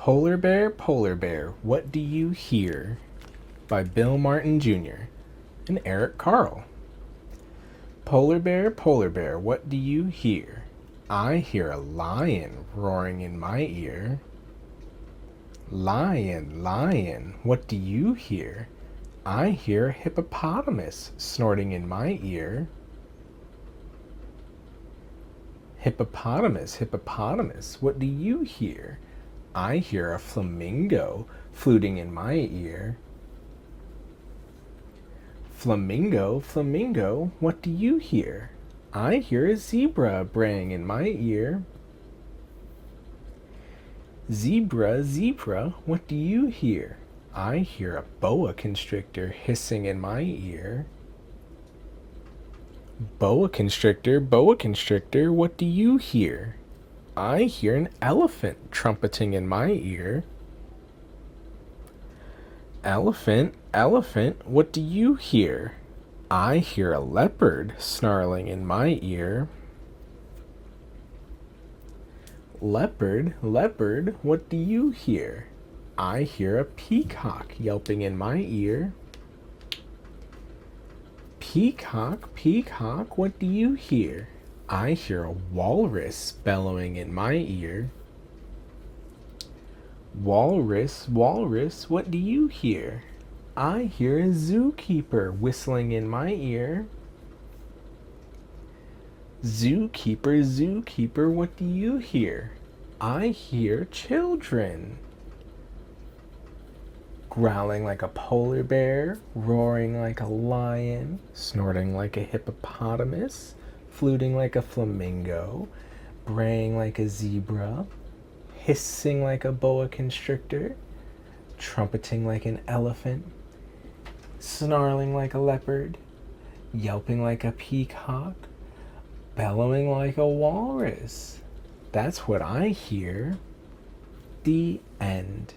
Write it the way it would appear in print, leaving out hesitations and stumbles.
Polar Bear, what do you hear? By Bill Martin Jr. and Eric Carle. Polar Bear, what do you hear? I hear a lion roaring in my ear. Lion, what do you hear? I hear a hippopotamus snorting in my ear. Hippopotamus, what do you hear? I hear a flamingo fluting in my ear. Flamingo, what do you hear? I hear a zebra braying in my ear. Zebra, what do you hear? I hear a boa constrictor hissing in my ear. Boa constrictor, what do you hear? I hear an elephant trumpeting in my ear. Elephant, what do you hear? I hear a leopard snarling in my ear. Leopard, what do you hear? I hear a peacock yelping in my ear. Peacock, what do you hear? I hear a walrus bellowing in my ear. Walrus, what do you hear? I hear a zookeeper whistling in my ear. Zookeeper, what do you hear? I hear children. Growling like a polar bear, roaring like a lion, snorting like a hippopotamus, fluting like a flamingo, braying like a zebra, hissing like a boa constrictor, trumpeting like an elephant, snarling like a leopard, yelping like a peacock, bellowing like a walrus. That's what I hear. The end.